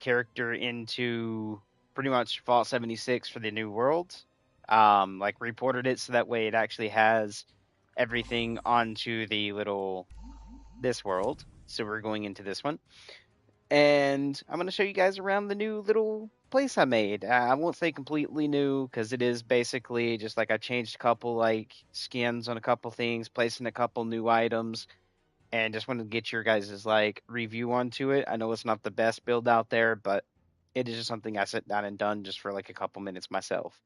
character into pretty much Fallout 76 for the new world. Like reported it so that way it actually has everything onto the little this world. So we're going into this one, and I'm gonna show you guys around the new little place I made. I won't say completely new because it is basically just like I changed a couple like skins on a couple things, placing a couple new items, and just wanted to get your guys' like review onto it. I know it's not the best build out there, but it is just something I sat down and done just for like a couple minutes myself.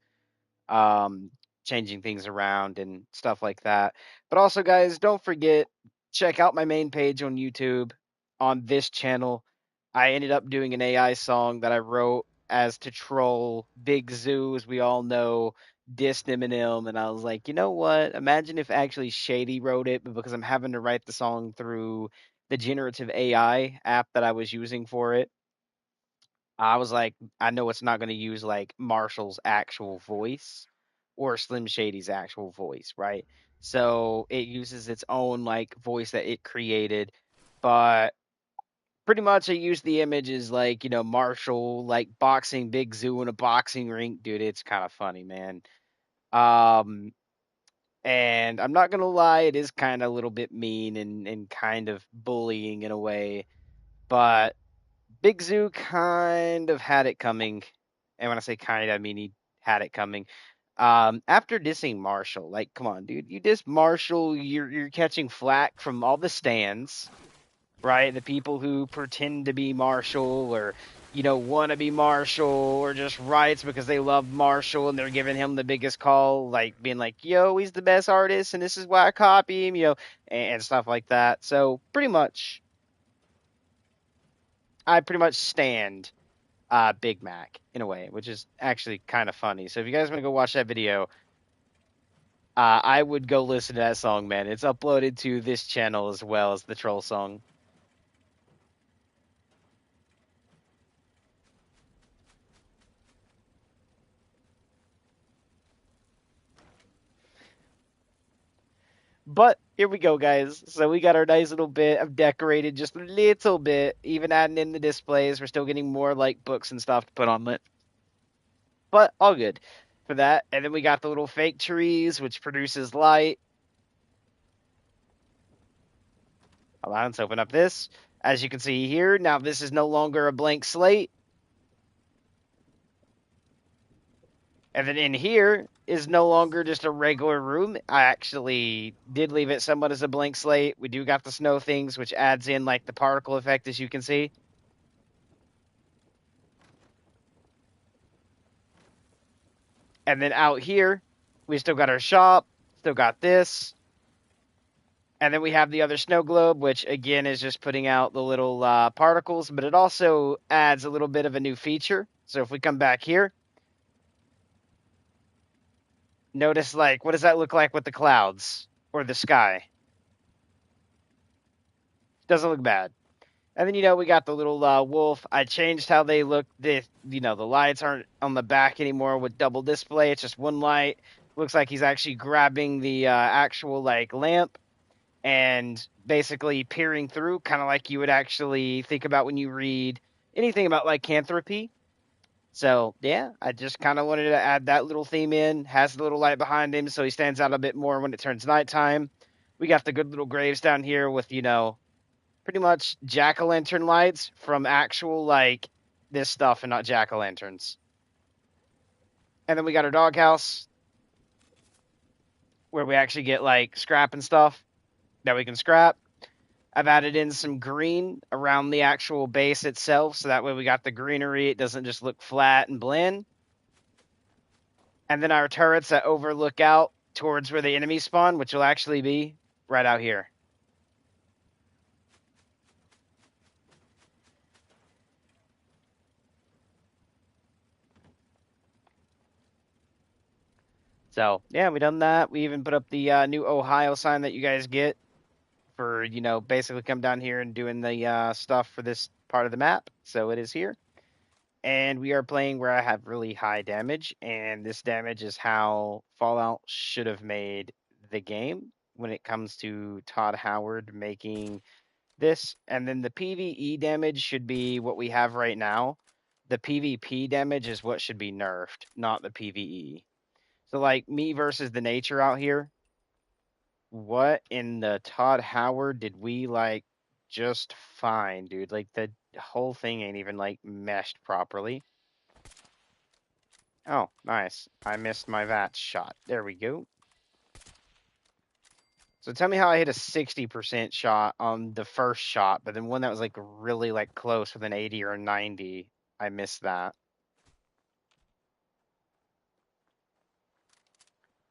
Um, Changing things around and stuff like that. But also, guys, don't forget, check out my main page on YouTube on this channel. I ended up doing an AI song that I wrote as to troll Big Zoo, as we all know, dissed Eminem, and I was like, you know what? Imagine if actually Shady wrote it, but because I'm having to write the song through the generative AI app that I was using for it, I was like, I know it's not going to use like Marshall's actual voice or Slim Shady's actual voice, right? So it uses its own like voice that it created, but pretty much it used the images like, Marshall like boxing Big Zoo in a boxing rink, dude. It's kind of funny, man. Um, and I'm not gonna lie, it is kind of a little bit mean and kind of bullying in a way, but Big Zoo kind of had it coming. And when I say kind, I mean he had it coming. After dissing Marshall, like, come on, dude, you diss Marshall, you're catching flack from all the stands, right? The people who pretend to be Marshall or want to be Marshall or just writes because they love Marshall and they're giving him the biggest call, like being like, "Yo, he's the best artist and this is why I copy him," and stuff like that. So pretty much, I pretty much stand Big Mac in a way, which is actually kind of funny. So if you guys want to go watch that video, I would go listen to that song, man. It's uploaded to this channel as well as the troll song. But here we go, guys. So we got our nice little bit of decorated just a little bit, even adding in the displays. We're still getting more like books and stuff to put on it. But all good for that. And then we got the little fake trees, which produces light. Hold on, let's open up this. As you can see here, now this is no longer a blank slate. And then in here is no longer just a regular room. I actually did leave it somewhat as a blank slate. We do got the snow things, which adds in like the particle effect, as you can see. And then out here, we still got our shop, still got this. And then we have the other snow globe, which again is just putting out the little particles, but it also adds a little bit of a new feature. So if we come back here, notice like, what does that look like with the clouds or the sky? Doesn't look bad. And then, we got the little wolf. I changed how they look. The lights aren't on the back anymore with double display. It's just one light. Looks like he's actually grabbing the actual, like, lamp and basically peering through, kind of like you would actually think about when you read anything about, like, lycanthropy. So, yeah, I just kind of wanted to add that little theme in. Has the little light behind him, so he stands out a bit more when it turns nighttime. We got the good little graves down here with, pretty much jack-o'-lantern lights from actual, like, this stuff and not jack-o'-lanterns. And then we got our doghouse where we actually get, like, scrap and stuff that we can scrap. I've added in some green around the actual base itself, so that way we got the greenery. It doesn't just look flat and bland. And then our turrets that overlook out towards where the enemies spawn, which will actually be right out here. So, yeah, we done that. We even put up the new Ohio sign that you guys get for, basically come down here and doing the stuff for this part of the map. So it is here. And we are playing where I have really high damage, and this damage is how Fallout should have made the game when it comes to Todd Howard making this. And then the PvE damage should be what we have right now. the PvP damage is what should be nerfed, not the PvE. So like me versus the nature out here, what in the Todd Howard did we like just find, dude? Like the whole thing ain't even like meshed properly. Oh, nice. I missed my VAT shot. There we go. So tell me how I hit a 60% shot on the first shot, but then one that was like really like close with an 80 or a 90, I missed that.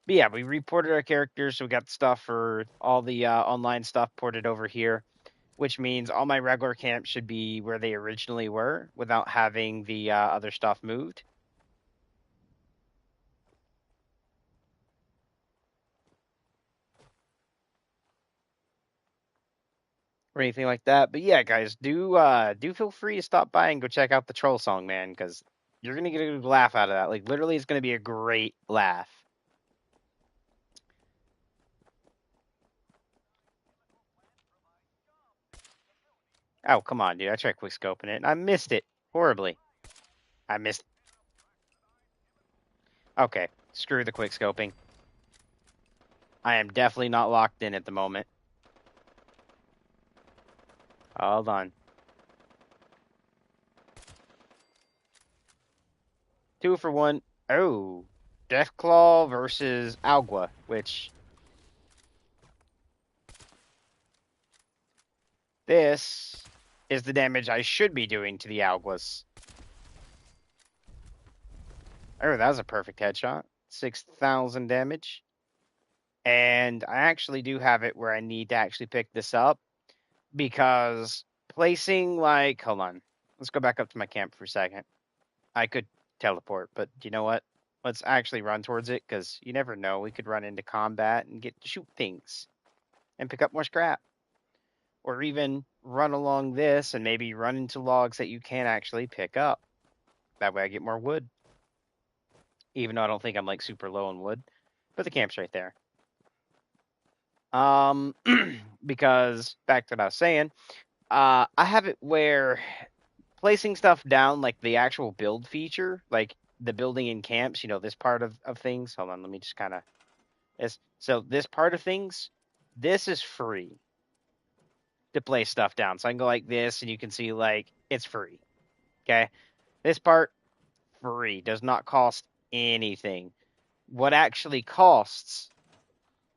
But yeah, we reported our characters, so we got stuff for all the online stuff ported over here, which means all my regular camps should be where they originally were without having the other stuff moved. Or anything like that. But yeah, guys, do feel free to stop by and go check out the troll song, man, because you're gonna get a good laugh out of that. Like literally, it's gonna be a great laugh. Oh, come on, dude. I tried quick scoping it and I missed it horribly. I missed. Okay, screw the quick scoping. I am definitely not locked in at the moment. Hold on. 2 for 1. Oh, Deathclaw versus Agua, which this is the damage I should be doing to the Aguas. Oh, that was a perfect headshot. 6,000 damage. And I actually do have it where I need to actually pick this up because placing like, hold on. Let's go back up to my camp for a second. I could teleport, but you know what? Let's actually run towards it because you never know. We could run into combat and get to shoot things and pick up more scrap. Or even run along this and maybe run into logs that you can't actually pick up. That way I get more wood. Even though I don't think I'm like super low on wood. But the camp's right there. Because back to what I was saying, I have it where placing stuff down, like the actual build feature, like the building in camps, this part of things. Hold on, let me just kind of so this part of things, this is free to place stuff down. So I can go like this and you can see like it's free. Okay. This part free, does not cost anything. What actually costs,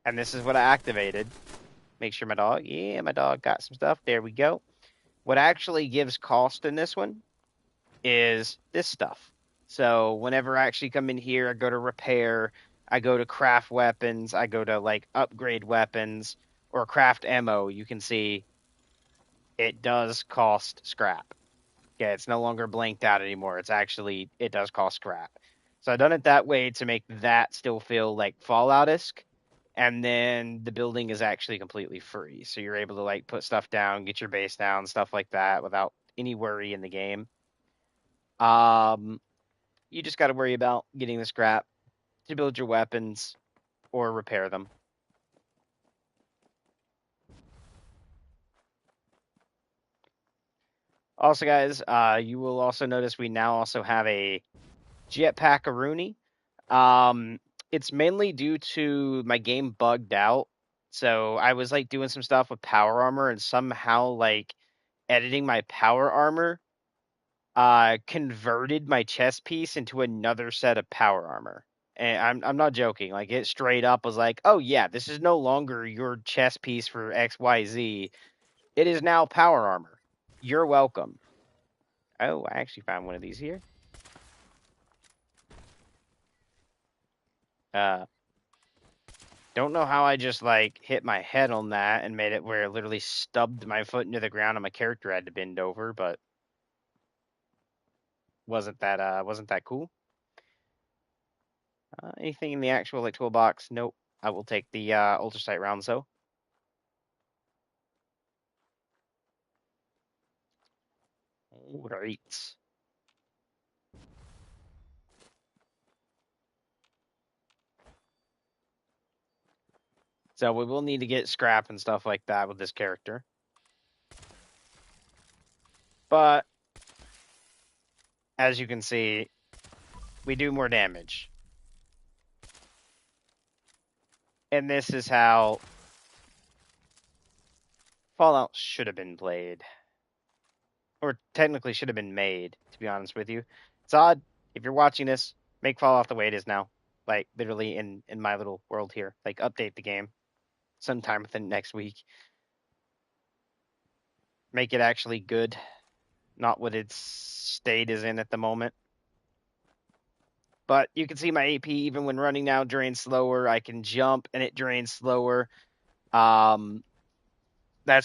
and this is what I activated. Make sure my dog got some stuff. There we go. What actually gives cost in this one is this stuff. So whenever I actually come in here, I go to repair, I go to craft weapons, I go to like upgrade weapons or craft ammo, you can see it does cost scrap. Yeah, it's no longer blanked out anymore. It does cost scrap. So I've done it that way to make that still feel like Fallout-esque. And then the building is actually completely free. So you're able to like put stuff down, get your base down, stuff like that without any worry in the game. You just got to worry about getting the scrap to build your weapons or repair them. Also, guys, you will also notice we now also have a jetpack Aruni. It's mainly due to my game bugged out. So I was like doing some stuff with power armor and somehow like editing my power armor converted my chest piece into another set of power armor. And I'm not joking. Like it straight up was like, "Oh yeah, this is no longer your chest piece for XYZ. It is now power armor. You're welcome." Oh, I actually found one of these here. Uh Don't know how I just like hit my head on that and made it where it literally stubbed my foot into the ground and my character had to bend over, but wasn't that cool? Anything in the actual like toolbox? Nope. I will take the ultrasight rounds though. All right. So we will need to get scrap and stuff like that with this character. But as you can see, we do more damage. And this is how Fallout should have been played. Or technically should have been made, to be honest with you. It's odd. If you're watching this, make Fallout the way it is now. Like, literally in my little world here. Like, update the game sometime within next week. Make it actually good. Not what its state is in at the moment. But you can see my AP, even when running now, drains slower. I can jump, and it drains slower. That's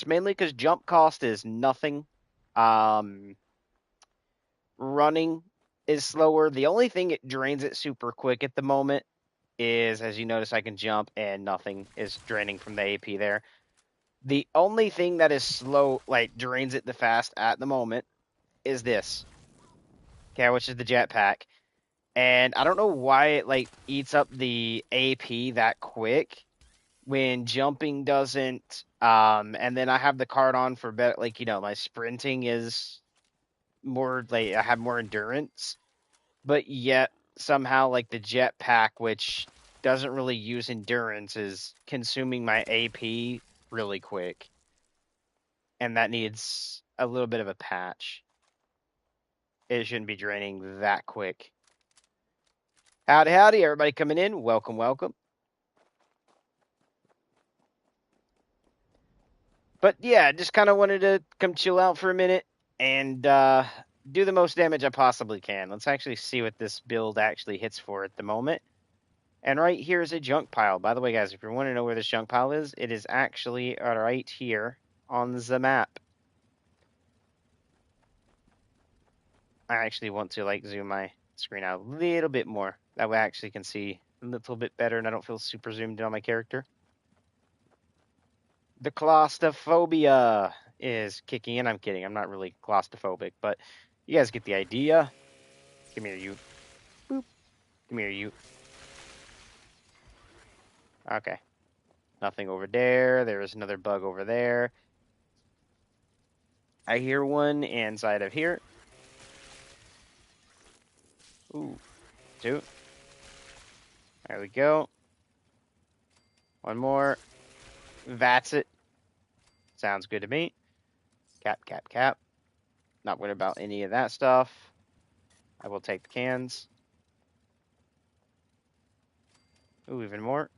mainly because jump cost is nothing. Running is slower. The only thing it drains it super quick at the moment is, as you notice, I can jump, and nothing is draining from the AP there. The only thing that is slow, like, drains it the fast at the moment is this. Okay, which is the jetpack. And I don't know why it, like, eats up the AP that quick when jumping doesn't. And then I have the card on for better, like, you know, my sprinting is more, like, I have more endurance. But yet, somehow, like, the jetpack, which doesn't really use endurance, is consuming my AP really quick. And that needs a little bit of a patch. It shouldn't be draining that quick. Howdy, howdy, everybody coming in. Welcome, welcome. But yeah, just kind of wanted to come chill out for a minute and do the most damage I possibly can. Let's actually see what this build actually hits for at the moment. And right here is a junk pile. By the way, guys, if you want to know where this junk pile is, it is actually right here on the map. I actually want to, like, zoom my screen out a little bit more. That way I actually can see a little bit better and I don't feel super zoomed in on my character. The claustrophobia is kicking in. I'm kidding. I'm not really claustrophobic, but you guys get the idea. Come here, you. Boop. Come here, you. Okay. Nothing over there. There is another bug over there. I hear one inside of here. Ooh. Two. There we go. One more. That's it. Sounds good to me. Cap, cap, cap. Not worried about any of that stuff. I will take the cans. Ooh, even more.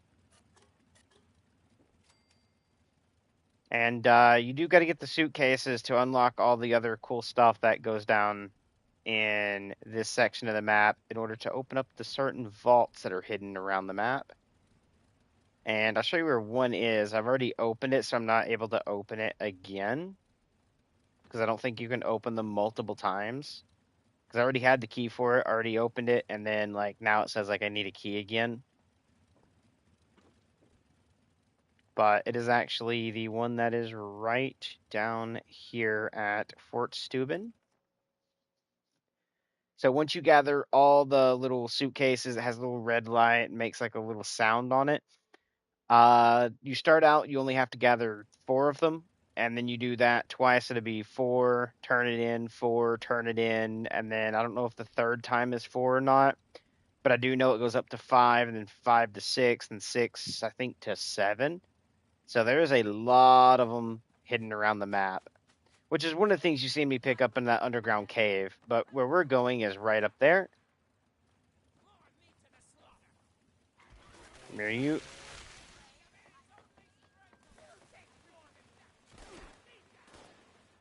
And you do got to get the suitcases to unlock all the other cool stuff that goes down in this section of the map in order to open up the certain vaults that are hidden around the map. And I'll show you where one is. I've already opened it, so I'm not able to open it again, because I don't think you can open them multiple times. Because I already had the key for it, already opened it, and then, like, now it says, like, I need a key again. But it is actually the one that is right down here at Fort Steuben. So once you gather all the little suitcases, it has a little red light and makes like a little sound on it. You start out, you only have to gather 4 of them, and then you do that twice. It'll be 4, turn it in, 4, turn it in, and then I don't know if the third time is 4 or not, but I do know it goes up to 5, and then 5 to 6, and 6, I think, to 7. So there's a lot of them hidden around the map, which is one of the things you see me pick up in that underground cave. But where we're going is right up there. Come here, you.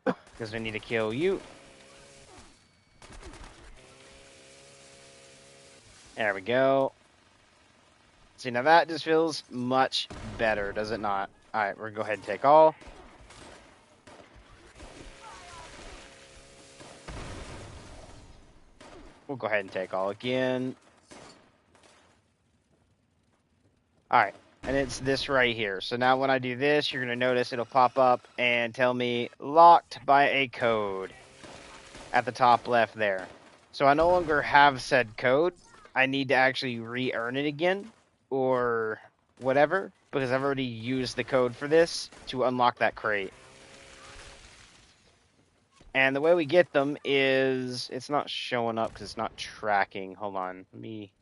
Because we need to kill you. There we go. See, now that just feels much better, does it not? Alright, we're going to go ahead and take all. We'll go ahead and take all again. Alright, and it's this right here. So now when I do this, you're going to notice it'll pop up and tell me locked by a code at the top left there. So I no longer have said code. I need to actually re-earn it again or whatever, because I've already used the code for this to unlock that crate. And the way we get them is it's not showing up because it's not tracking. Hold on, let me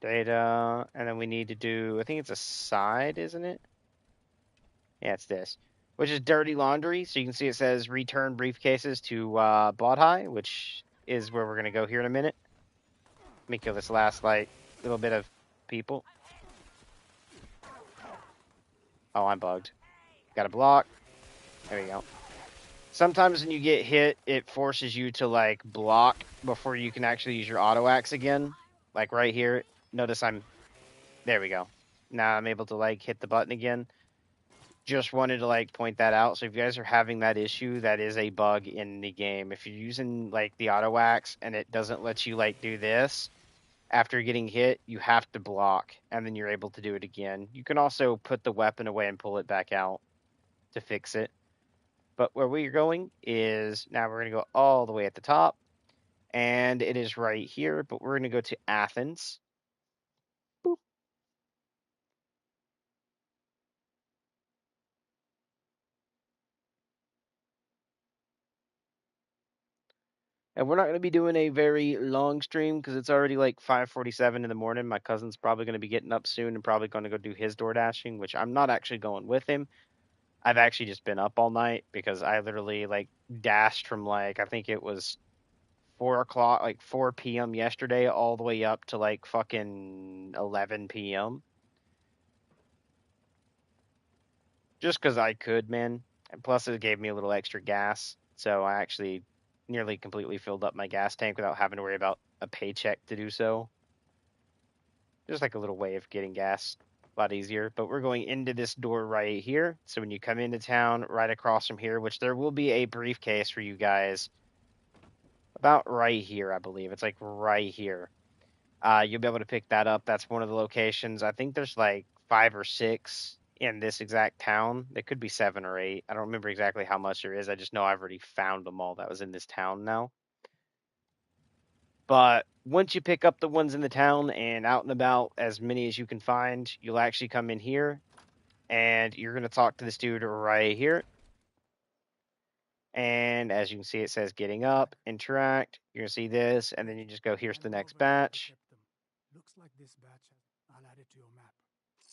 data, and then we need to do. I think it's a side, isn't it? Yeah, it's this, which is dirty laundry. So you can see it says return briefcases to Bodhi, which is where we're gonna go here in a minute. Let me kill this last like little bit of people. Oh, I'm bugged. Got a block. There we go. Sometimes when you get hit, it forces you to like block before you can actually use your auto axe again. Like right here. Notice I'm. There we go. Now I'm able to like hit the button again. Just wanted to like point that out. So if you guys are having that issue, that is a bug in the game. If you're using like the auto axe and it doesn't let you like do this after getting hit, you have to block and then you're able to do it again. You can also put the weapon away and pull it back out to fix it. But where we're going is now we're going to go all the way at the top, and it is right here. But we're going to go to Athens. Boop. And we're not going to be doing a very long stream because it's already like 5:47 in the morning. My cousin's probably going to be getting up soon and probably going to go do his door dashing, which I'm not actually going with him. I've actually just been up all night because I literally like dashed from like I think it was 4 o'clock, like 4 p.m. yesterday, all the way up to like fucking 11 p.m. Just because I could, man. And plus, it gave me a little extra gas, so I actually nearly completely filled up my gas tank without having to worry about a paycheck to do so. Just like a little way of getting gas, a lot easier. But we're going into this door right here. So when you come into town, right across from here, which there will be a briefcase for you guys, about right here, I believe. It's like right here. You'll be able to pick that up. That's one of the locations. I think there's like 5 or 6 in this exact town. There could be 7 or 8. I don't remember exactly how much there is. I just know I've already found them all that was in this town now. But once you pick up the ones in the town and out and about, as many as you can find, you'll actually come in here and you're going to talk to this dude right here. And as you can see, it says getting up, interact. You're going to see this, and then you just go, here's the next batch. Looks like this batch. I'll add it to your map.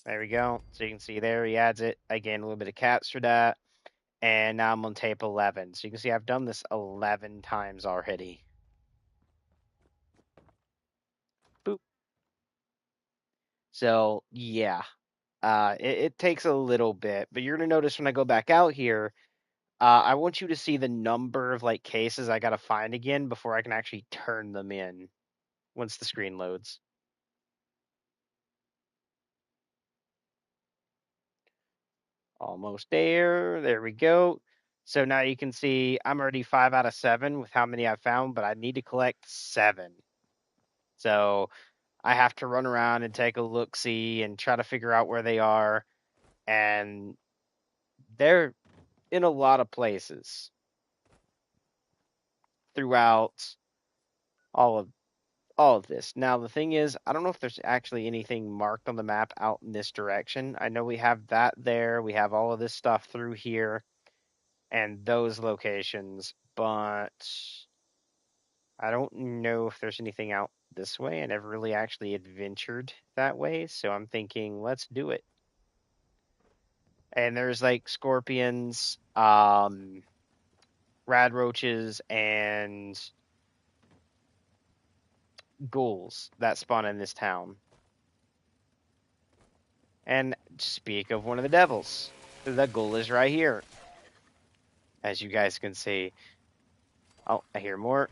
There we go. So you can see there, he adds it. I gain a little bit of cats for that. And now I'm on tape 11. So you can see I've done this 11 times already. Boop. So, yeah. It takes a little bit, but you're going to notice when I go back out here, I want you to see the number of like cases I got to find again before I can actually turn them in once the screen loads. Almost there. There we go. So now you can see I'm already 5 out of 7 with how many I've found, but I need to collect 7. So I have to run around and take a look see and try to figure out where they are. And they're in a lot of places throughout all of all of this. Now the thing is, I don't know if there's actually anything marked on the map out in this direction. I know we have that there. We have all of this stuff through here and those locations, but I don't know if there's anything out this way. I never really actually adventured that way, so I'm thinking let's do it. And there's like scorpions, rad roaches, and ghouls that spawn in this town. And speak of one of the devils, the ghoul is right here, as you guys can see. Oh, I hear more.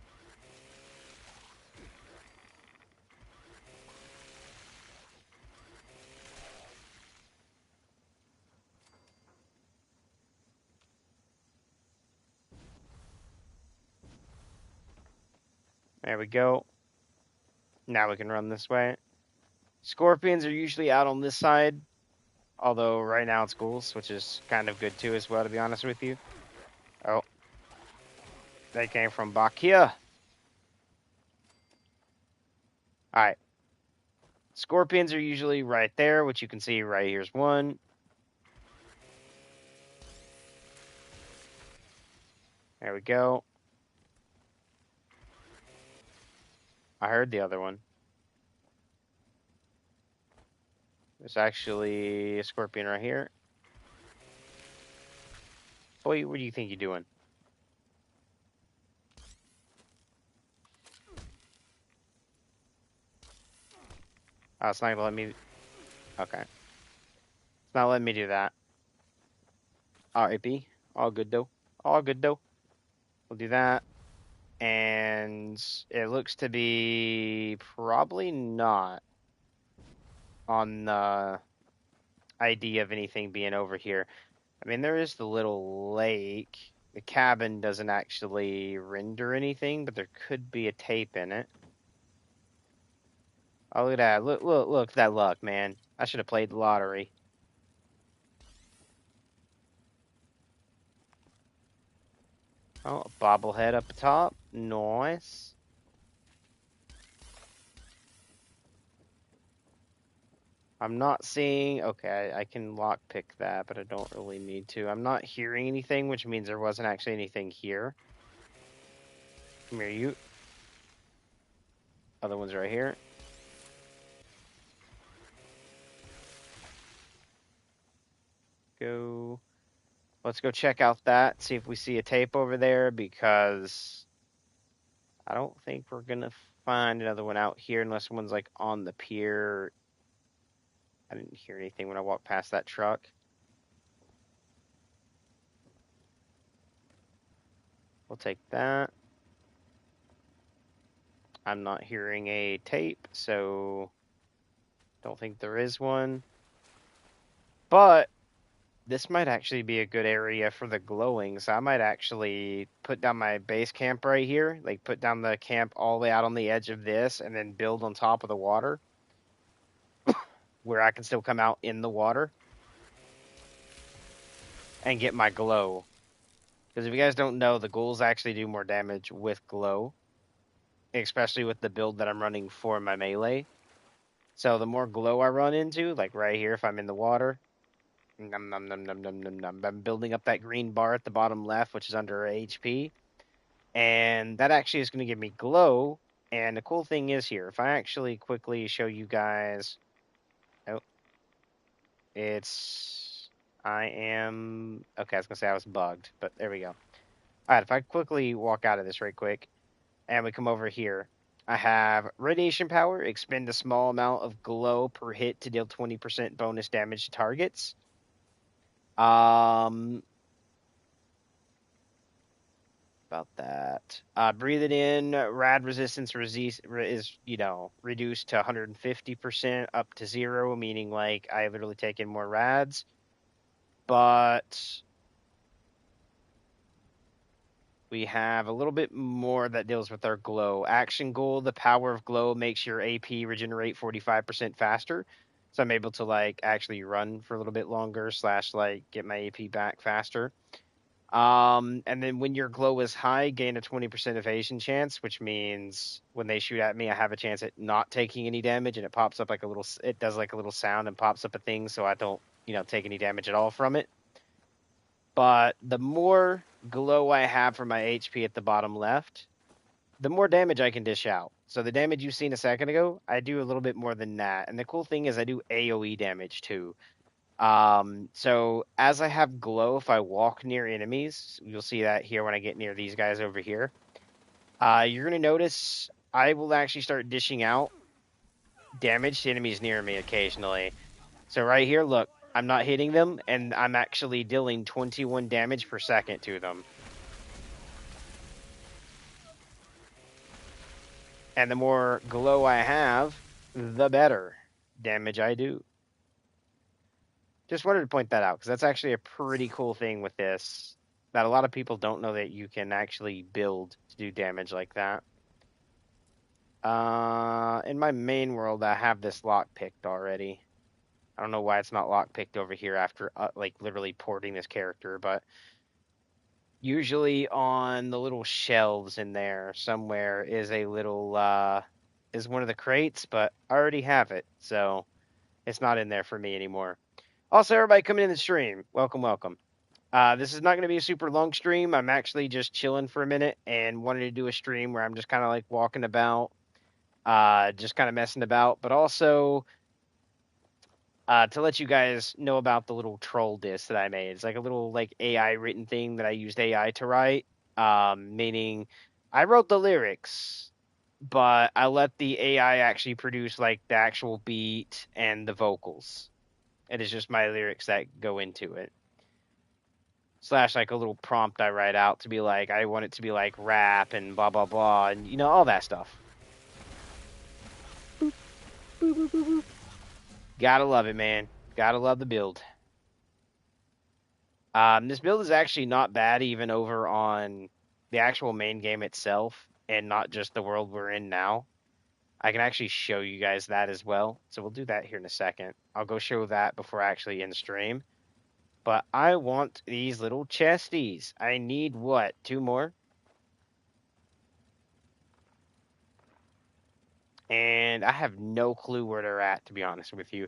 There we go. Now we can run this way. Scorpions are usually out on this side, although right now it's ghouls, which is kind of good too as well, to be honest with you. Oh, they came from back here. Alright. Scorpions are usually right there, which you can see right here's one. There we go. I heard the other one. There's actually a scorpion right here. Boy, what do you think you're doing? Oh, it's not gonna let me. Okay. It's not letting me do that. Alright, B. All good though. All good though. We'll do that. And it looks to be probably not on the idea of anything being over here. I mean, there is the little lake. The cabin doesn't actually render anything, but there could be a tape in it. Oh, look at that. Look at that luck, man. I should have played the lottery. Oh, a bobblehead up top. Nice. I'm not seeing... Okay, I can lockpick that, but I don't really need to. I'm not hearing anything, which means there wasn't actually anything here. Come here, you. Other one's right here. Go. Let's go check out that, see if we see a tape over there, because I don't think we're going to find another one out here unless one's like on the pier. I didn't hear anything when I walked past that truck. We'll take that. I'm not hearing a tape, so don't think there is one. But this might actually be a good area for the glowing, so I might actually put down my base camp right here, like put down the camp all the way out on the edge of this, and then build on top of the water, where I can still come out in the water and get my glow. Because if you guys don't know, the ghouls actually do more damage with glow, especially with the build that I'm running for my melee. So the more glow I run into, like right here, if I'm in the water, num, num, num, num, num, num, num, I'm building up that green bar at the bottom left, which is under HP. And that actually is going to give me glow. And the cool thing is here, if I actually quickly show you guys, oh, I am, okay, I was going to say I was bugged, but there we go. All right, if I quickly walk out of this right quick, and we come over here, I have radiation power, expend a small amount of glow per hit to deal 20% bonus damage to targets. About that. Breathe it in. Rad resistance is, reduced to 150% up to 0, meaning like I literally take in more rads. But we have a little bit more that deals with our glow. Action goal, the power of glow makes your AP regenerate 45% faster. So I'm able to like actually run for a little bit longer / like get my AP back faster. And then when your glow is high, gain a 20% evasion chance, which means when they shoot at me, I have a chance at not taking any damage, and it pops up like it does like a little sound and pops up a thing, so I don't, take any damage at all from it. But the more glow I have for my HP at the bottom left, the more damage I can dish out. So the damage you've seen a second ago, I do a little bit more than that. And the cool thing is I do AoE damage too. So as I have glow, if I walk near enemies, you'll see that here when I get near these guys over here. You're going to notice I will actually start dishing out damage to enemies near me occasionally. So right here, look, I'm not hitting them, and I'm actually dealing 21 damage per second to them. And the more glow I have, the better damage I do. Just wanted to point that out, because that's actually a pretty cool thing with this, that a lot of people don't know that you can actually build to do damage like that. In my main world, I have this lockpicked already. I don't know why it's not lockpicked over here after, like, literally porting this character, but usually on the little shelves in there somewhere is a little, is one of the crates, but I already have it, so it's not in there for me anymore. Also, everybody coming in the stream, welcome, welcome. This is not going to be a super long stream. I'm actually just chilling for a minute and wanted to do a stream where I'm just kind of like walking about, just kind of messing about, but also to let you guys know about the little troll disc that I made. It's like a little like AI written thing that I used AI to write, meaning I wrote the lyrics, but I let the AI actually produce like the actual beat and the vocals. It is just my lyrics that go into it. Slash like a little prompt I write out to be like, I want it to be like rap and blah blah blah and all that stuff. Boop, boop, boop, boop, boop. Gotta love it, man. Gotta love the build. This build is actually not bad even over on the actual main game itself and not just the world we're in now. I can actually show you guys that as well. So we'll do that here in a second. I'll go show that before I actually end stream. But I want these little chesties. I need what? 2 more? And I have no clue where they're at, to be honest with you.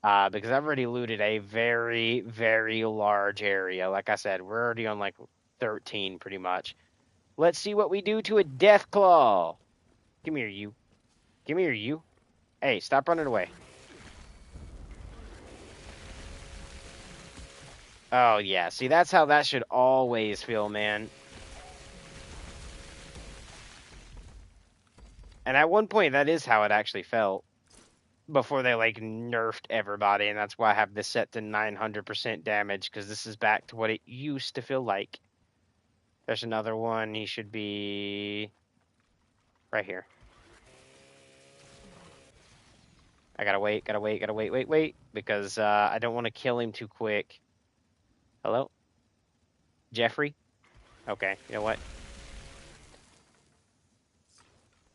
Because I've already looted a very, very large area. Like I said, we're already on like 13 pretty much. Let's see what we do to a death claw. Come here, you. Come here, you. Hey, stop running away. Oh, yeah. See, that's how that should always feel, man. And at one point, that is how it actually felt. Before they, like, nerfed everybody. And that's why I have this set to 900% damage. Because this is back to what it used to feel like. There's another one. He should be right here. I gotta wait, wait. Because I don't want to kill him too quick. Hello? Jeffrey? Okay, you know what?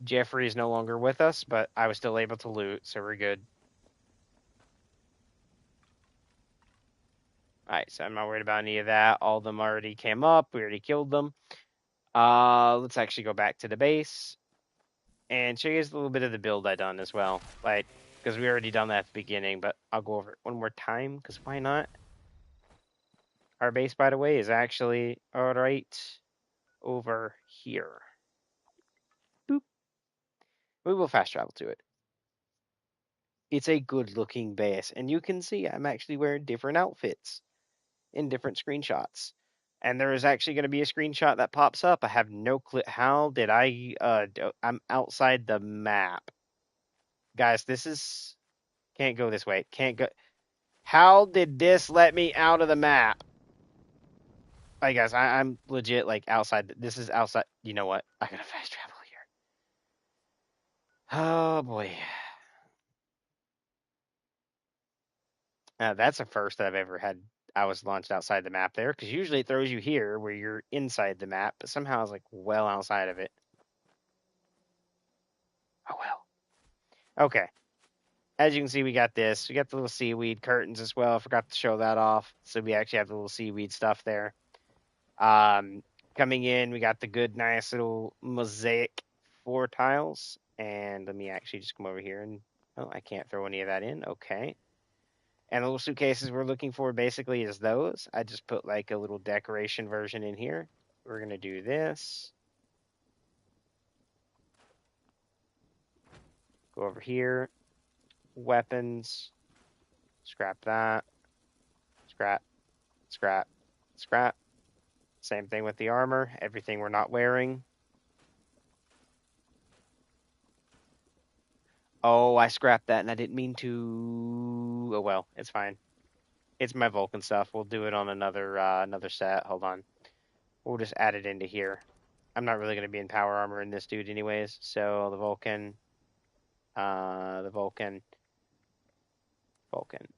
Jeffrey is no longer with us, but I was still able to loot, so we're good. Alright, so I'm not worried about any of that. All of them already came up. We already killed them. Let's actually go back to the base and show you guys a little bit of the build I done as well. Like, because we already done that at the beginning, but I'll go over it one more time, because why not? Our base, by the way, is actually right over here. Boop. We will fast travel to it. It's a good looking base, and you can see I'm actually wearing different outfits in different screenshots. And there is actually going to be a screenshot that pops up. I have no clue. How did I'm outside the map. Guys, this is... Can't go this way. Can't go... How did this let me out of the map? Like, guys, I'm legit, like, outside. This is outside. You know what? I gotta fast travel here. Oh, boy. That's a first that I've ever had. I was launched outside the map there, because usually it throws you here where you're inside the map, but somehow I was like well outside of it. Oh well. Okay. As you can see, we got this. We got the little seaweed curtains as well. I forgot to show that off. So we actually have the little seaweed stuff there. Coming in, we got the good, nice little mosaic floor tiles. And let me actually just come over here and... Oh, I can't throw any of that in. Okay. And the little suitcases we're looking for basically is those. I just put like a little decoration version in here. We're going to do this. Go over here. Weapons. Scrap that. Scrap. Scrap. Scrap. Same thing with the armor. Everything we're not wearing. Oh, I scrapped that and I didn't mean to... Oh well, it's fine. It's my Vulcan stuff. We'll do it on another set. Hold on. We'll just add it into here. I'm not really going to be in power armor in this dude anyways. So the Vulcan, Vulcan, Vulcan,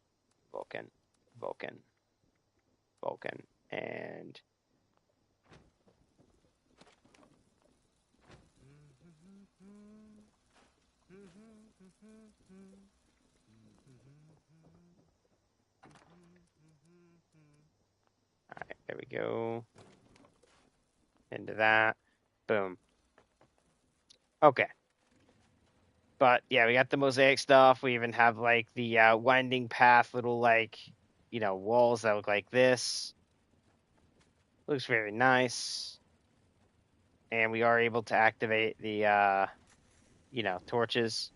and all right, there we go. Into that. Boom. Okay. But yeah, we got the mosaic stuff. We even have like the winding path, little like, walls that look like this. Looks very nice. And we are able to activate the, torches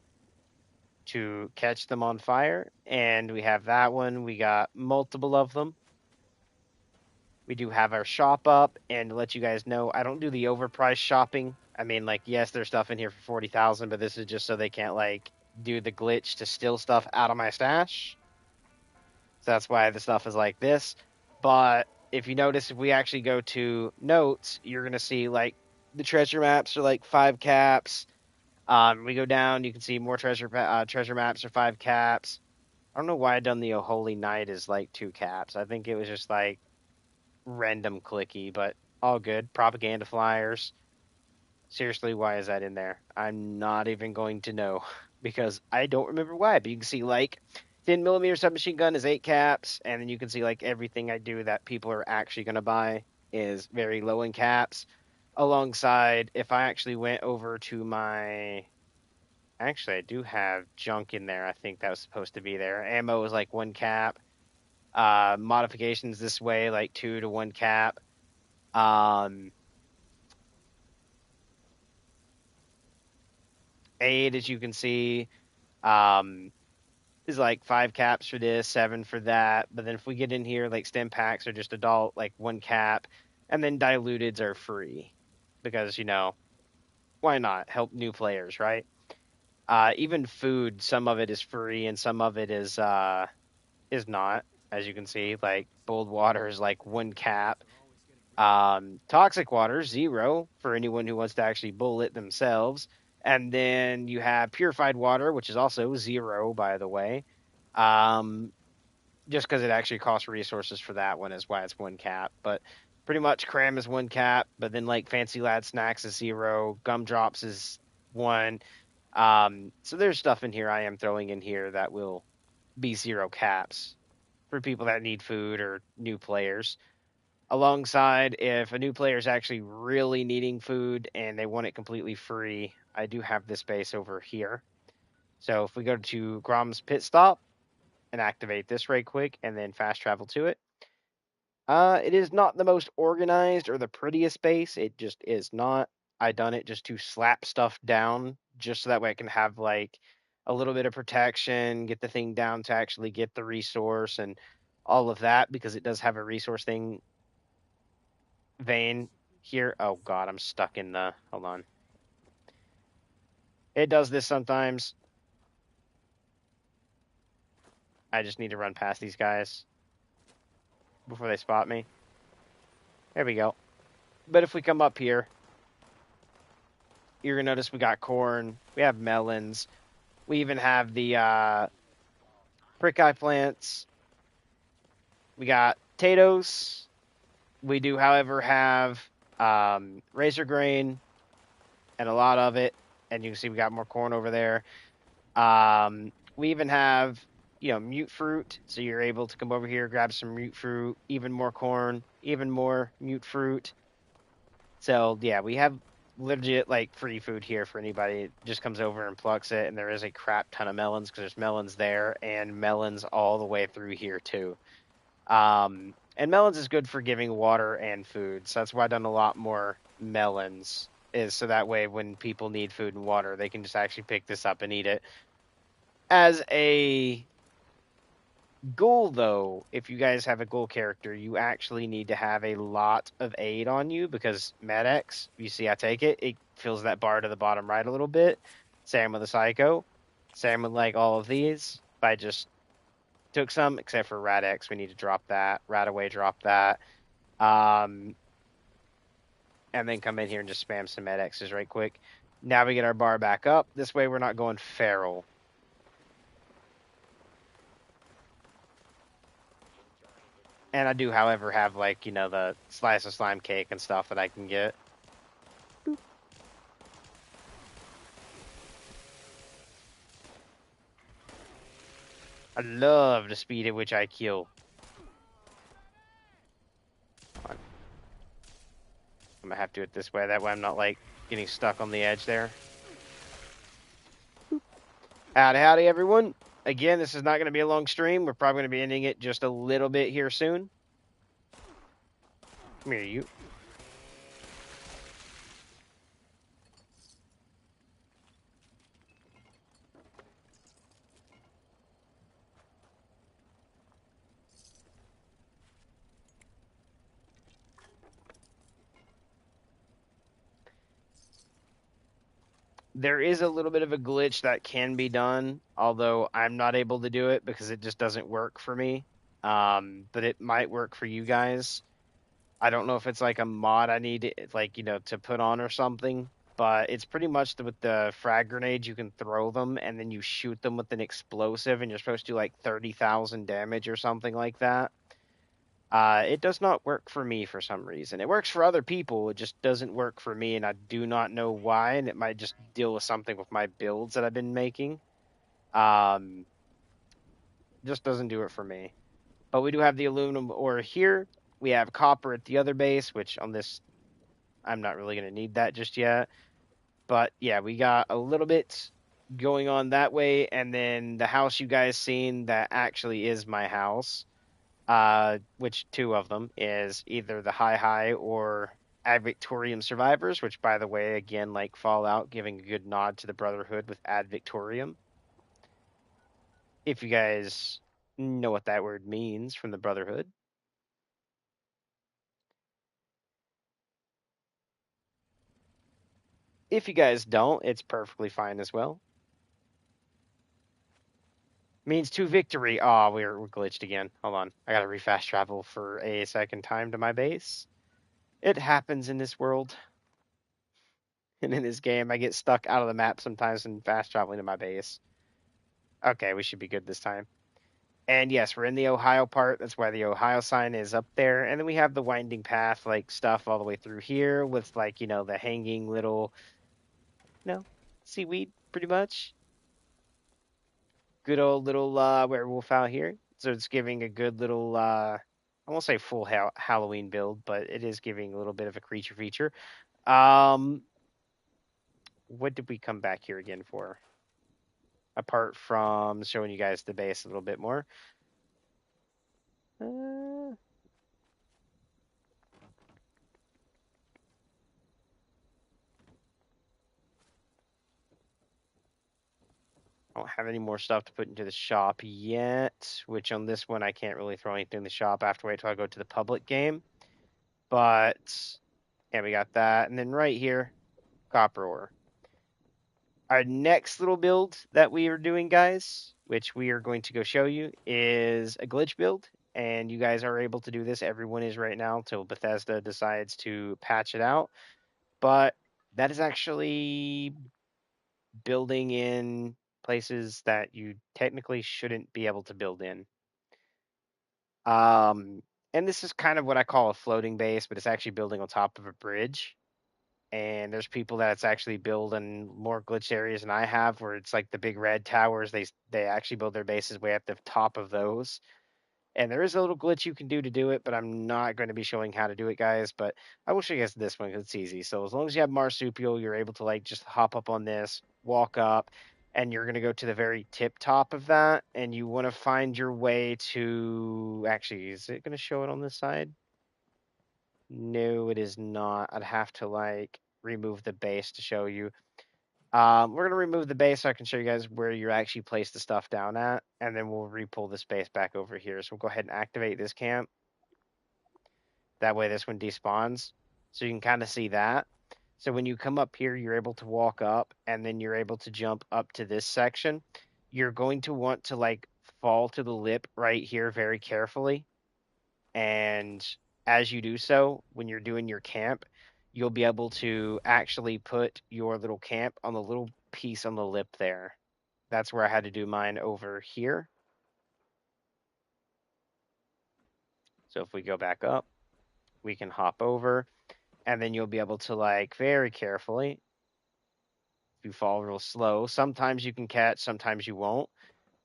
to catch them on fire. And we have that one. We got multiple of them. We do have our shop up, and to let you guys know, I don't do the overpriced shopping. I mean, like, yes, there's stuff in here for 40,000, but this is just so they can't like do the glitch to steal stuff out of my stash. So that's why the stuff is like this. But if you notice, if we actually go to notes, you're gonna see like the treasure maps are like 5 caps. We go down, you can see more treasure maps are 5 caps. I don't know why I done the Holy Night is like 2 caps. I think it was just like random clicky, but all good. Propaganda flyers. Seriously, why is that in there? I'm not even going to know because I don't remember why. But you can see like 10mm submachine gun is 8 caps, and then you can see like everything I do that people are actually going to buy is very low in caps. Alongside, if I actually went over to my, actually I do have junk in there. I think that was supposed to be there. Ammo is like 1 cap. Modifications this way like 2 to 1 cap. Aid, as you can see, is like 5 caps for this, 7 for that. But then if we get in here, like stem packs are just adult, like 1 cap, and then diluteds are free because why not help new players, right? Even food, some of it is free and some of it is not. As you can see, like boiled water is like 1 cap. Toxic water, 0 for anyone who wants to actually boil it themselves. And then you have purified water, which is also 0, by the way. Just because it actually costs resources for that one is why it's 1 cap. But pretty much cram is 1 cap, but then like fancy lad snacks is 0, gumdrops is 1. So there's stuff in here I am throwing in here that will be 0 caps for people that need food or new players. Alongside, if a new player is actually really needing food and they want it completely free, I do have this base over here. So if we go to Grom's Pit Stop and activate this right quick and then fast travel to it, it is not the most organized or the prettiest base. It just is not. I done it just to slap stuff down, just so that way I can have like a little bit of protection, get the thing down to actually get the resource and all of that, because it does have a resource thing vein here. Oh god, I'm stuck in the, hold on. It does this sometimes. I just need to run past these guys before they spot me. There we go. But if we come up here, you're gonna notice we got corn, we have melons, we even have the prickeye plants, we got potatoes. We do, however, have razor grain and a lot of it, and you can see we got more corn over there. We even have, mute fruit, so you're able to come over here, grab some mute fruit, even more corn, even more mute fruit. So, yeah, we have legit, like, free food here for anybody that just comes over and plucks it, and there is a crap ton of melons, because there's melons there, and melons all the way through here, too. And melons is good for giving water and food, so that's why I've done a lot more melons, is so that way when people need food and water, they can just actually pick this up and eat it. As a ghoul, though, if you guys have a ghoul character, you actually need to have a lot of aid on you, because Med-X, you see I take it, it fills that bar to the bottom right a little bit. Same with the Psycho. Same with, like, all of these. If I just took some, except for Rad-X, we need to drop that. Radaway, drop that. And then come in here and just spam some Med-X's right quick. Now we get our bar back up. This way we're not going feral. And I do, however, have, like, the slice of slime cake and stuff that I can get. Boop. I love the speed at which I kill. I'm gonna have to do it this way. That way I'm not, like, getting stuck on the edge there. Boop. Howdy, everyone. Again, this is not going to be a long stream. We're probably going to be ending it just a little bit here soon. Come here, you. There is a little bit of a glitch that can be done, although I'm not able to do it because it just doesn't work for me. But it might work for you guys. I don't know if it's like a mod I need to, like, to put on or something, but it's pretty much with the frag grenades, you can throw them and then you shoot them with an explosive and you're supposed to do like 30,000 damage or something like that. It does not work for me for some reason. It works for other people, it just doesn't work for me, and I do not know why, and it might just deal with something with my builds that I've been making. Um, just doesn't do it for me. But we do have the aluminum ore here. We have copper at the other base, which on this I'm not really going to need that just yet. But yeah, we got a little bit going on that way. And then the house you guys seen that actually is my house, which two of them is either the High or Ad Victorium Survivors, which by the way, again, like Fallout, giving a good nod to the Brotherhood with Ad Victorium. If you guys know what that word means from the Brotherhood. If you guys don't, it's perfectly fine as well. Means to victory. Oh, we're glitched again. Hold on. I gotta refast travel for a second time to my base. It happens in this world. And in this game, I get stuck out of the map sometimes and fast traveling to my base. Okay, we should be good this time. And yes, we're in the Ohio part. That's why the Ohio sign is up there. And then we have the winding path, like stuff all the way through here with like, the hanging little, seaweed, pretty much. Good old little werewolf out here. So it's giving a good little I won't say full Halloween build, but it is giving a little bit of a creature feature. Um what did we come back here again for? Apart from showing you guys the base a little bit more. I don't have any more stuff to put into the shop yet, which on this one I can't really throw anything in the shop. I have to wait till I go to the public game. But yeah, we got that. And then right here, copper ore. Our next little build that we are doing, guys, which we are going to go show you, is a glitch build. And you guys are able to do this. Everyone is right now until Bethesda decides to patch it out. But that is actually building in places that you technically shouldn't be able to build in. And this is kind of what I call a floating base, but it's actually building on top of a bridge. And there's people that's actually building more glitch areas than I have, where it's like the big red towers. They actually build their bases way at the top of those. And there is a little glitch you can do it, but I'm not going to be showing how to do it, guys. But I will show you guys this one because it's easy. So as long as you have marsupial, you're able to like just hop up on this, walk up, and you're going to go to the very tip top of that, and you want to find your way to. Actually, is it going to show it on this side? No, it is not. I'd have to like remove the base to show you. We're gonna remove the base so I can show you guys where you actually place the stuff down at, and then we'll re-pull this base back over here. So we'll go ahead and activate this camp. That way this one despawns. So you can kind of see that. So when you come up here, you're able to walk up, and then you're able to jump up to this section. You're going to want to like fall to the lip right here very carefully. And as you do so, when you're doing your camp, you'll be able to actually put your little camp on the little piece on the lip there. That's where I had to do mine over here. So if we go back up, we can hop over, and then you'll be able to like very carefully, if you fall real slow, sometimes you can catch, sometimes you won't.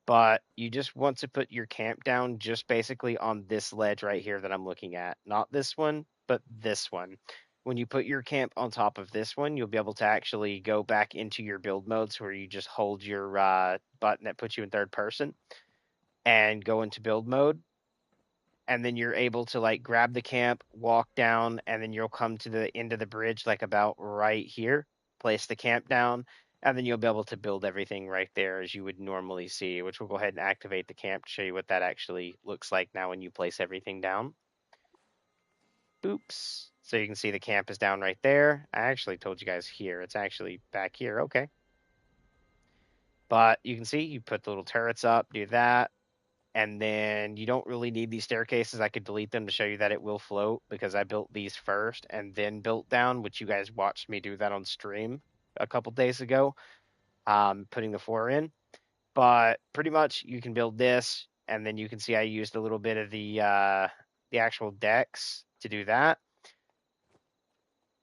But you just want to put your camp down just basically on this ledge right here that I'm looking at. Not this one, but this one. When you put your camp on top of this one, you'll be able to actually go back into your build modes where you just hold your button that puts you in third person and go into build mode. and then you're able to like grab the camp, walk down, and then you'll come to the end of the bridge, like about right here, place the camp down, and then you'll be able to build everything right there as you would normally see, which we'll go ahead and activate the camp to show you what that actually looks like now when you place everything down. Oops. So you can see the camp is down right there. I actually told you guys here. It's actually back here. Okay. But you can see you put the little turrets up, do that. And then you don't really need these staircases. I could delete them to show you that it will float because I built these first and then built down, which you guys watched me do that on stream a couple days ago, putting the floor in. But pretty much you can build this, and then you can see I used a little bit of the actual decks to do that.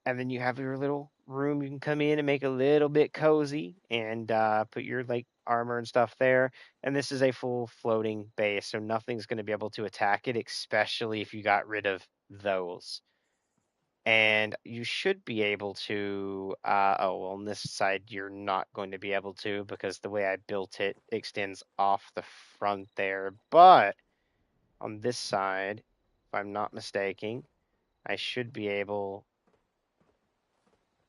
And then you have your little room you can come in and make a little bit cozy and put your like armor and stuff there. And this is a full floating base, so nothing's going to be able to attack it, especially if you got rid of those. And you should be able to, oh, well, on this side, you're not going to be able to because the way I built it extends off the front there. But on this side, if I'm not mistaken, I should be able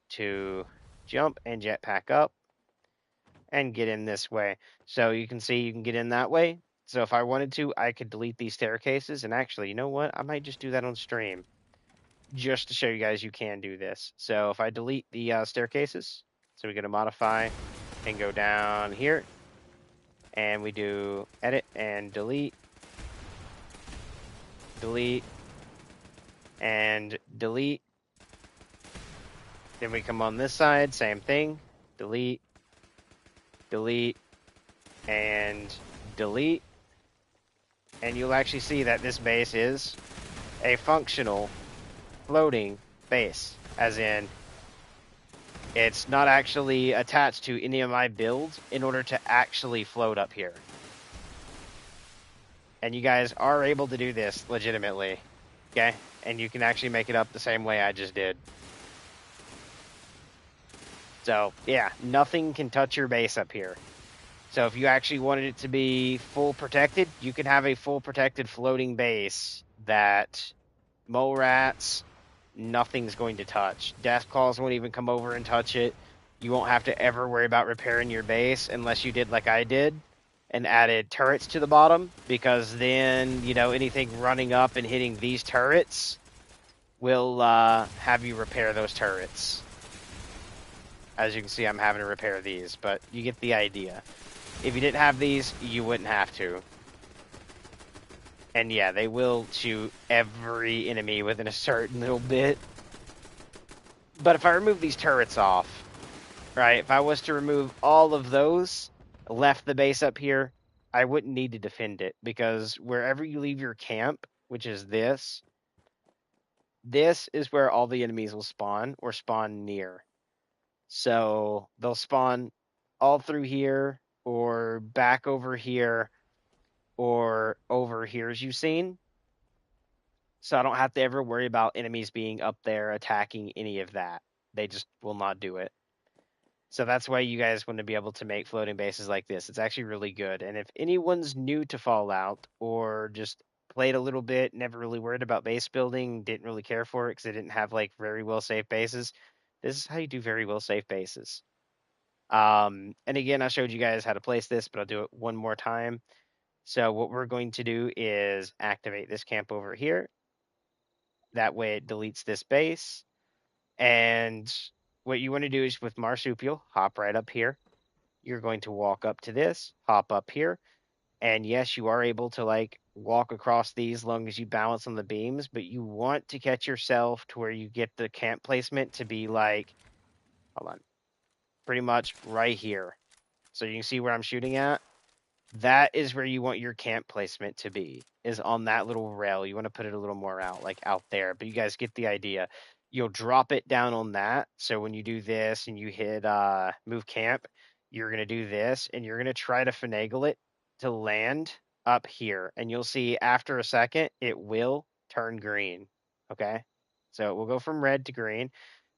to jump and jetpack up and get in this way. So you can see you can get in that way. So if I wanted to, I could delete these staircases. And actually, you know what? I might just do that on stream just to show you guys you can do this. So if I delete the staircases, so we go to modify and go down here and we do edit and delete, delete, and delete. Then we come on this side, same thing, delete, delete, and delete. And you'll actually see that this base is a functional floating base, as in it's not actually attached to any of my builds in order to actually float up here. And you guys are able to do this legitimately, okay? And you can actually make it up the same way I just did. So, yeah, nothing can touch your base up here. So if you actually wanted it to be full protected, you can have a full protected floating base that mole rats, nothing's going to touch. Death claws won't even come over and touch it. You won't have to ever worry about repairing your base unless you did like I did and added turrets to the bottom, because then, you know, anything running up and hitting these turrets will have you repair those turrets. As you can see, I'm having to repair these, but you get the idea. If you didn't have these, you wouldn't have to. And yeah, they will shoot every enemy within a certain little bit. But if I remove these turrets off, right, if I was to remove all of those, left the base up here, I wouldn't need to defend it, because wherever you leave your camp, which is this is where all the enemies will spawn or spawn near. So they'll spawn all through here or back over here or over here, as you've seen. So I don't have to ever worry about enemies being up there attacking any of that. They just will not do it. So that's why you guys want to be able to make floating bases like this. It's actually really good. And if anyone's new to Fallout or just played a little bit, never really worried about base building, didn't really care for it because they didn't have like very well safe bases, this is how you do very well safe bases. And again, I showed you guys how to place this, but I'll do it one more time. So what we're going to do is activate this camp over here. That way it deletes this base. And what you want to do is with Marsupial, hop right up here. You're going to walk up to this, hop up here. And yes, you are able to like walk across these as long as you balance on the beams, but you want to catch yourself to where you get the camp placement to be like, hold on, pretty much right here. So you can see where I'm shooting at. That is where you want your camp placement to be, is on that little rail. You want to put it a little more out, like out there, but you guys get the idea. You'll drop it down on that. So when you do this and you hit move camp, you're going to do this and you're going to try to finagle it to land up here. And you'll see after a second, it will turn green. Okay. So it will go from red to green,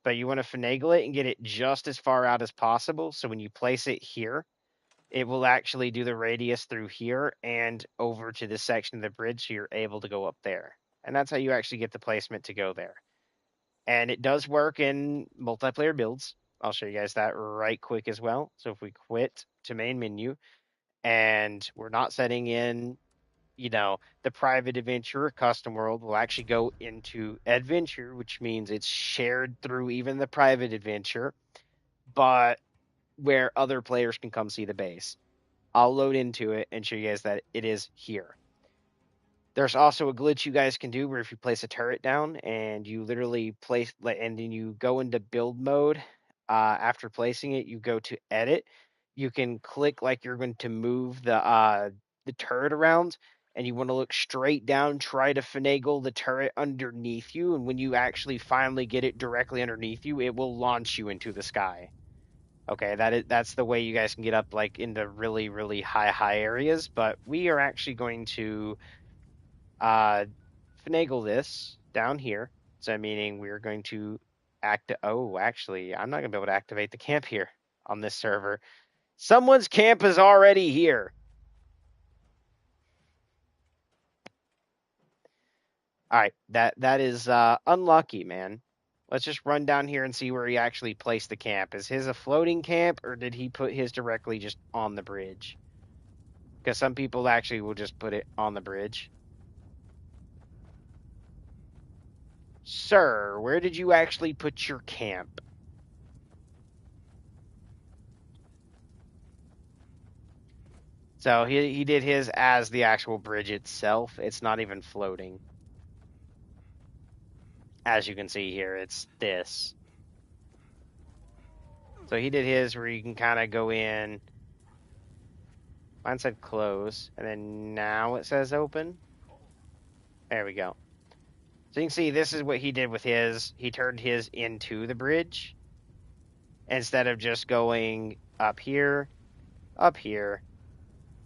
but you want to finagle it and get it just as far out as possible. So when you place it here, it will actually do the radius through here and over to this section of the bridge, so you're able to go up there. And that's how you actually get the placement to go there. And it does work in multiplayer builds. I'll show you guys that right quick as well. So if we quit to main menu and we're not setting in, the private adventure or custom world, we'll actually go into adventure, which means it's shared through even the private adventure, but where other players can come see the base. I'll load into it and show you guys that it is here. There's also a glitch you guys can do where if you place a turret down and you literally place, and then you go into build mode, after placing it, you go to edit. You can click like you're going to move the turret around, and you want to look straight down, try to finagle the turret underneath you, and when you actually finally get it directly underneath you, it will launch you into the sky. Okay, that's the way you guys can get up like into really, really high areas, but we are actually going to finagle this down here. So meaning we're going to actually, I'm not going to be able to activate the camp here on this server. Someone's camp is already here. All right, that is unlucky, man. Let's just run down here and see where he actually placed the camp. Is his a floating camp, or did he put his directly just on the bridge? Because some people actually will just put it on the bridge. Sir, where did you actually put your camp? So he did his as the actual bridge itself. It's not even floating. As you can see here, it's this. So he did his where you can kind of go in. Mine said close, and then now it says open. There we go. So you can see this is what he did with his. He turned his into the bridge instead of just going up here,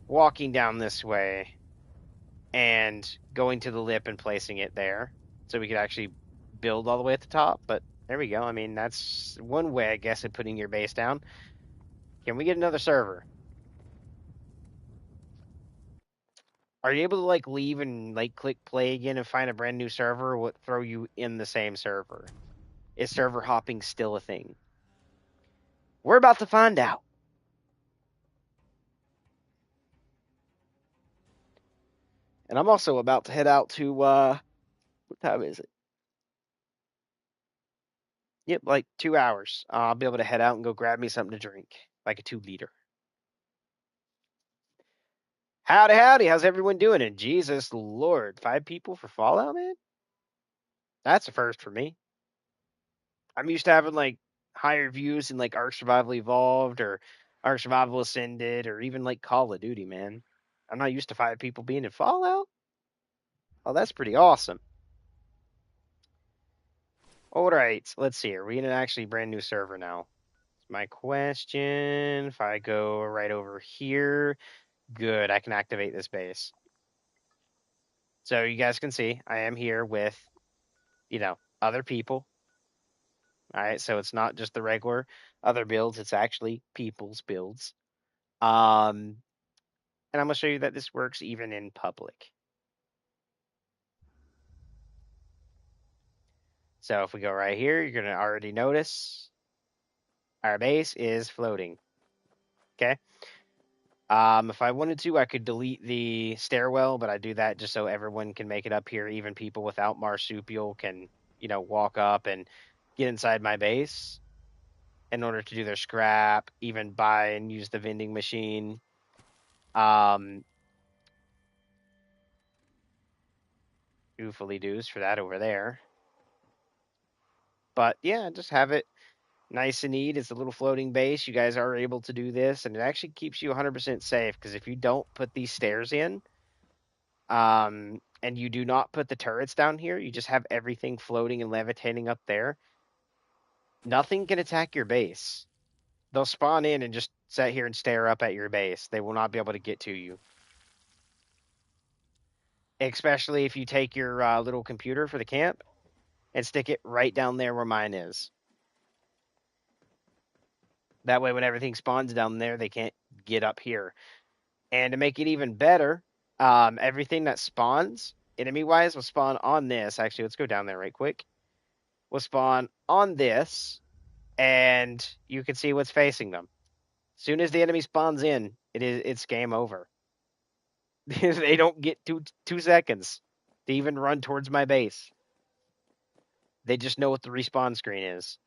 walking down this way, and going to the lip and placing it there. So we could actually build all the way at the top. But there we go. I mean, that's one way, I guess, of putting your base down. Can we get another server? Are you able to like leave and like click play again and find a brand new server, or what throw you in the same server? Is server hopping still a thing? We're about to find out. And I'm also about to head out to what time is it? Yep, like 2 hours. I'll be able to head out and go grab me something to drink, like a 2 liter. Howdy, howdy. How's everyone doing? And Jesus Lord, 5 people for Fallout, man? That's a first for me. I'm used to having like higher views in like Ark Survival Evolved or Ark Survival Ascended or even like Call of Duty, man. I'm not used to 5 people being in Fallout. Oh, that's pretty awesome. All right, let's see. Are we in an actually brand new server now? That's my question. If I go right over here, good. I can activate this base. So you guys can see I am here with, other people. All right, so it's not just the regular other builds, it's actually people's builds. And I'm going to show you that this works even in public. So if we go right here, you're going to already notice our base is floating. Okay. If I wanted to, I could delete the stairwell, but I do that just so everyone can make it up here. Even people without marsupial can, walk up and get inside my base in order to do their scrap, even buy and use the vending machine. Oofily doos for that over there. But yeah, just have it nice and neat. It's a little floating base. You guys are able to do this, and it actually keeps you 100% safe because if you don't put these stairs in, and you do not put the turrets down here, you just have everything floating and levitating up there, nothing can attack your base. They'll spawn in and just sit here and stare up at your base. They will not be able to get to you. Especially if you take your little computer for the camp and stick it right down there where mine is. That way, when everything spawns down there, they can't get up here. And to make it even better, everything that spawns enemy wise will spawn on this. Actually, let's go down there right quick. Will spawn on this, and you can see what's facing them. As soon as the enemy spawns in, it's game over. They don't get 2 seconds to even run towards my base. They just know what the respawn screen is.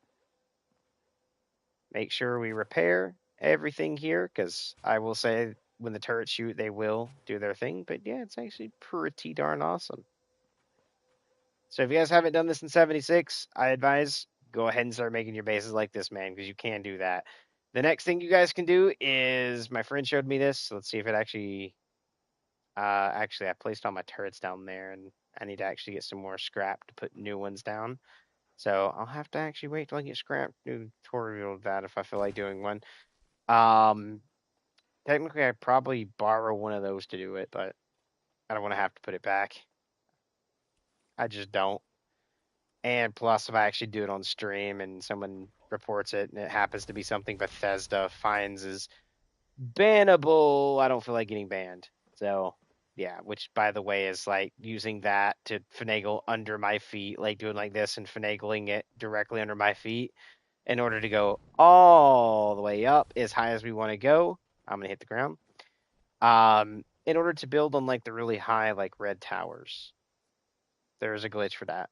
Make sure we repair everything here, because I will say when the turrets shoot, they will do their thing. But yeah, it's actually pretty darn awesome. So if you guys haven't done this in 76, I advise go ahead and start making your bases like this, man, because you can do that. The next thing you guys can do is, my friend showed me this. So let's see if it actually. Actually, I placed all my turrets down there, and I need to actually get some more scrap to put new ones down. So I'll have to actually wait till I get scrap new tutorial of that if I feel like doing one. Um, Technically, I'd probably borrow one of those to do it, but I don't want to have to put it back. I just don't. And plus, if I actually do it on stream and someone reports it and it happens to be something Bethesda finds is bannable, I don't feel like getting banned. So, yeah, which by the way is like using that to finagle under my feet, like doing like this and finagling it directly under my feet in order to go all the way up as high as we want to go. I'm gonna hit the ground. In order to build on like the really high like red towers. There's a glitch for that.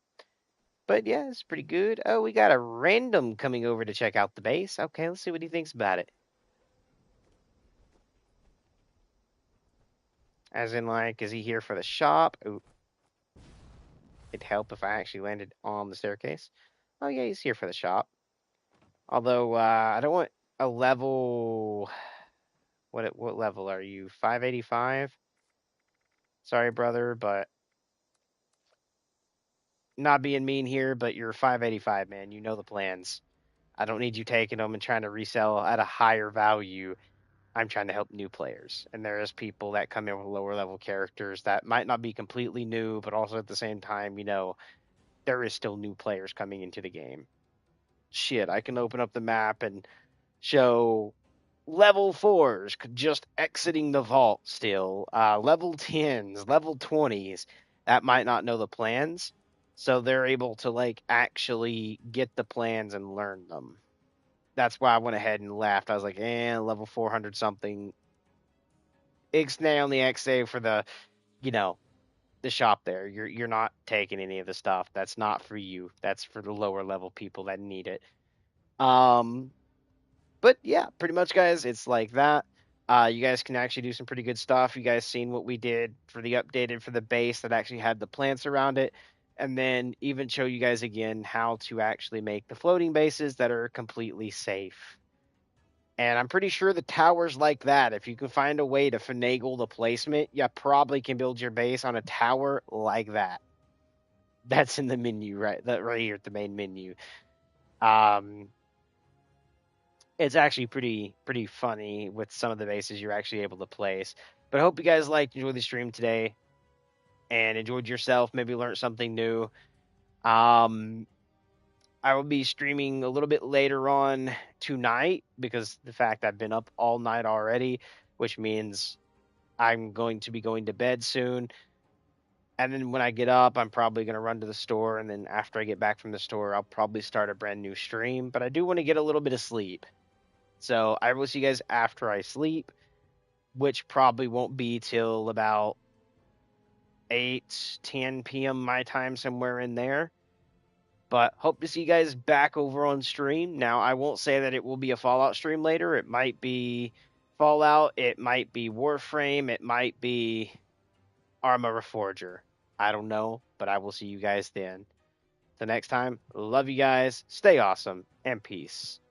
But yeah, it's pretty good. Oh, we got a random coming over to check out the base. Okay, let's see what he thinks about it. As in, like, is he here for the shop? Ooh, it'd help if I actually landed on the staircase. Oh yeah, he's here for the shop. Although I don't want a level. What level are you? 585. Sorry, brother, but not being mean here, but you're 585, man. You know the plans. I don't need you taking them and trying to resell at a higher value. I'm trying to help new players. And there is people that come in with lower level characters that might not be completely new, but also at the same time, there is still new players coming into the game. Shit, I can open up the map and show level 4s just exiting the vault still, level 10s, level 20s that might not know the plans. So they're able to like actually get the plans and learn them. That's why I went ahead and laughed. I was like, level 400 something. Ixnay on the XA for you know, the shop there. You're not taking any of the stuff. That's not for you. That's for the lower level people that need it. Um, but yeah, pretty much, guys, it's like that. You guys can actually do some pretty good stuff. You guys seen what we did for the updated for the base that actually had the plants around it, and then even show you guys again how to actually make the floating bases that are completely safe. And I'm pretty sure the towers like that, if you can find a way to finagle the placement, you probably can build your base on a tower like that. That's in the menu, right? That right here at the main menu. Um, it's actually pretty funny with some of the bases you're actually able to place. But I hope you guys enjoyed the stream today and enjoyed yourself. Maybe learned something new. Um, I will be streaming a little bit later on tonight because the fact I've been up all night already, which means I'm going to be going to bed soon. And then when I get up, I'm probably going to run to the store. And then after I get back from the store, I'll probably start a brand new stream. But I do want to get a little bit of sleep. So I will see you guys after I sleep, which probably won't be till about 8-10 p.m. my time, somewhere in there. But hope to see you guys back over on stream. Now, I won't say that it will be a Fallout stream later. It might be Fallout. It might be Warframe. It might be Arma Reforger. I don't know, but I will see you guys then. Till next time, love you guys. Stay awesome and peace.